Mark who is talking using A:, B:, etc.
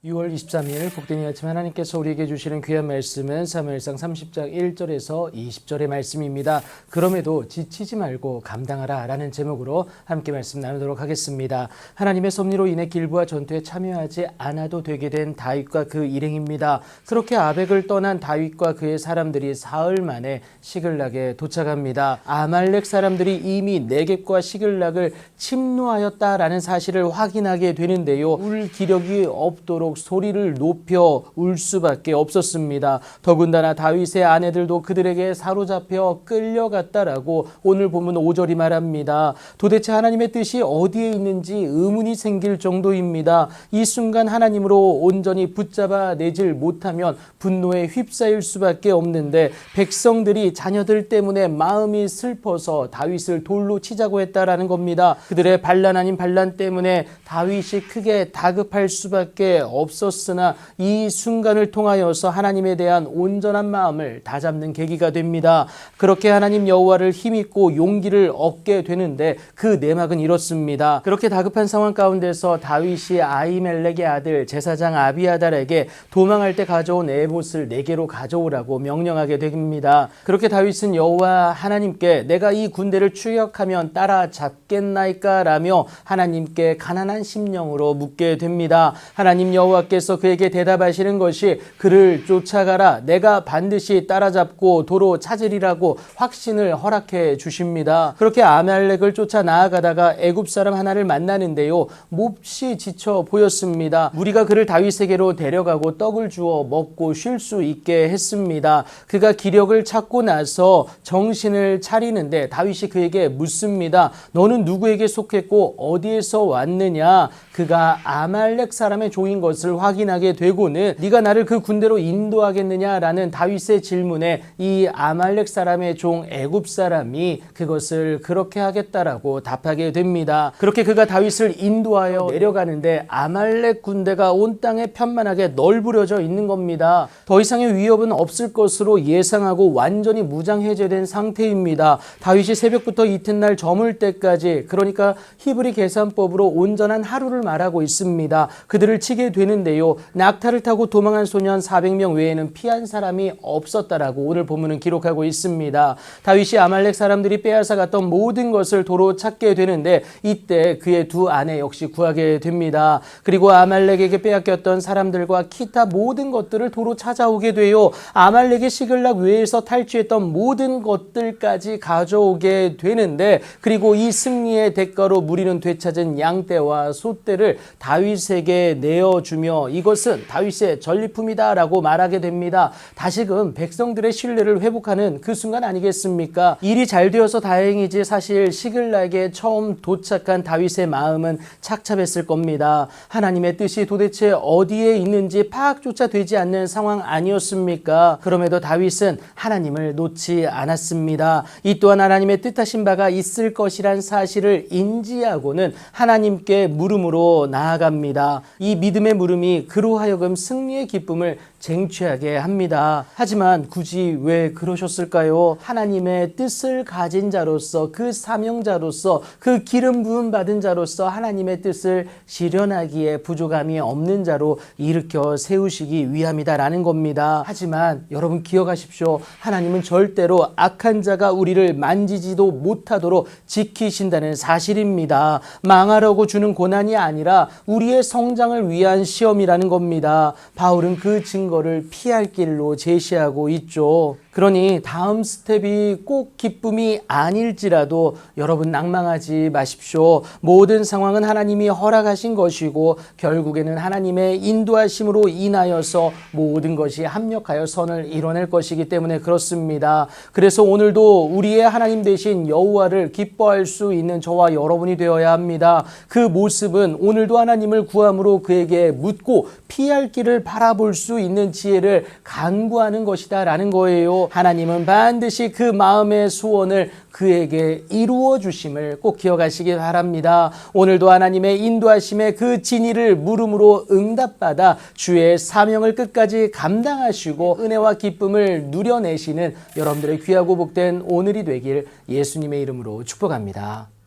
A: 6월 23일 복된 이 아침 하나님께서 우리에게 주시는 귀한 말씀은 사무엘상 30장 1절에서 20절의 말씀입니다. 그럼에도 지치지 말고 감당하라 라는 제목으로 함께 말씀 나누도록 하겠습니다. 하나님의 섭리로 인해 길보아 전투에 참여하지 않아도 되게 된 다윗과 그 일행입니다. 그렇게 아벡을 떠난 다윗과 그의 사람들이 사흘 만에 시글락에 도착합니다. 아말렉 사람들이 이미 네겝과 시글락을 침노하였다라는 사실을 확인하게 되는데요. 울 기력이 없도록 소리를 높여 울 수밖에 없었습니다. 더군다나 다윗의 아내들도 그들에게 사로잡혀 끌려갔다라고 오늘 본문 5절이 말합니다. 도대체 하나님의 뜻이 어디에 있는지 의문이 생길 정도입니다. 이 순간 하나님으로 온전히 붙잡아 내질 못하면 분노에 휩싸일 수밖에 없는데 백성들이 자녀들 때문에 마음이 슬퍼서 다윗을 돌로 치자고 했다라는 겁니다. 그들의 반란 아닌 반란 때문에 다윗이 크게 다급할 수밖에 없었으나 이 순간을 통하여서 하나님에 대한 온전한 마음을 다잡는 계기가 됩니다. 그렇게 하나님 여호와를 힘입고 용기를 얻게 되는데 그 내막은 이렇습니다. 그렇게 다급한 상황 가운데서 다윗이 아히멜렉의 아들 제사장 아비아달에게 도망할 때 가져온 에봇을 4개로 가져오라고 명령하게 됩니다. 그렇게 다윗은 여호와 하나님께 내가 이 군대를 추격하면 따라잡겠나이까 라며 하나님께 가난한 심령으로 묻게 됩니다. 하나님 여호와께서 그에게 대답하시는 것이 그를 쫓아가라 내가 반드시 따라잡고 도로 찾으리라고 확신을 허락해 주십니다. 그렇게 아말렉을 쫓아 나아가다가 애굽 사람 하나를 만나는데요. 몹시 지쳐 보였습니다. 무리가 그를 다윗에게로 데려가고 떡을 주어 먹고 쉴 수 있게 했습니다. 그가 기력을 찾고 나서 정신을 차리는데 다윗이 그에게 묻습니다. 너는 누구에게 속했고 어디에서 왔느냐? 그가 아말렉 사람의 종인 것을 확인하게 되고는 네가 나를 그 군대로 인도하겠느냐라는 다윗의 질문에 이 아말렉 사람의 종 애굽 사람이 그것을 그렇게 하겠다라고 답하게 됩니다. 그렇게 그가 다윗을 인도하여 내려가는데 아말렉 군대가 온 땅에 편만하게 널브러져 있는 겁니다. 더 이상의 위협은 없을 것으로 예상하고 완전히 무장해제된 상태입니다. 다윗이 새벽부터 이튿날 저물 때까지 그러니까 히브리 계산법으로 온전한 하루를 말하고 있습니다. 그들을 치게 되는데요. 낙타를 타고 도망한 소년 400명 외에는 피한 사람이 없었다라고 오늘 본문은 기록하고 있습니다. 다윗이 아말렉 사람들이 빼앗아 갔던 모든 것을 도로 찾게 되는데 이때 그의 두 아내 역시 구하게 됩니다. 그리고 아말렉에게 빼앗겼던 사람들과 기타 모든 것들을 도로 찾아오게 돼요. 아말렉의 시글락 외에서 탈취했던 모든 것들까지 가져오게 되는데 그리고 이 승리의 대가로 무리는 되찾은 양떼와 소떼를 다윗에게 내어주며 이것은 다윗의 전리품이다 라고 말하게 됩니다. 다시금 백성들의 신뢰를 회복하는 그 순간 아니겠습니까? 일이 잘 되어서 다행이지 사실 시글락에 처음 도착한 다윗의 마음은 착잡했을 겁니다. 하나님의 뜻이 도대체 어디에 있는지 파악조차 되지 않는 상황 아니었습니까? 그럼에도 다윗은 하나님을 놓지 않았습니다. 이 또한 하나님의 뜻하신 바가 있을 것이란 사실을 인지하고는 하나님께 물음으로 나아갑니다. 이 믿음의 물음이 그로 하여금 승리의 기쁨을 쟁취하게 합니다. 하지만 굳이 왜 그러셨을까요? 하나님의 뜻을 가진 자로서 그 사명자로서 그 기름 부음 받은 자로서 하나님의 뜻을 실현하기에 부족함이 없는 자로 일으켜 세우시기 위함이다라는 겁니다. 하지만 여러분 기억하십시오. 하나님은 절대로 악한 자가 우리를 만지지도 못하도록 지키신다는 사실입니다. 망하려고 주는 고난이 아니라 우리의 성장을 위한 시험이라는 겁니다. 바울은 그 증거를 피할 길로 제시하고 있죠. 그러니 다음 스텝이 꼭 기쁨이 아닐지라도 여러분 낭망하지 마십시오. 모든 상황은 하나님이 허락하신 것이고 결국에는 하나님의 인도하심으로 인하여서 모든 것이 합력하여 선을 이뤄낼 것이기 때문에 그렇습니다. 그래서 오늘도 우리의 하나님 되신 여호와를 기뻐할 수 있는 저와 여러분이 되어야 합니다. 그 모습은 오늘도 하나님을 구함으로 그에게 묻고 피할 길을 바라볼 수 있는 지혜를 간구하는 것이다 라는 거예요. 하나님은 반드시 그 마음의 소원을 그에게 이루어 주심을 꼭 기억하시기 바랍니다. 오늘도 하나님의 인도하심에 그 진리를 물음으로 응답받아 주의 사명을 끝까지 감당하시고 은혜와 기쁨을 누려내시는 여러분들의 귀하고 복된 오늘이 되길 예수님의 이름으로 축복합니다.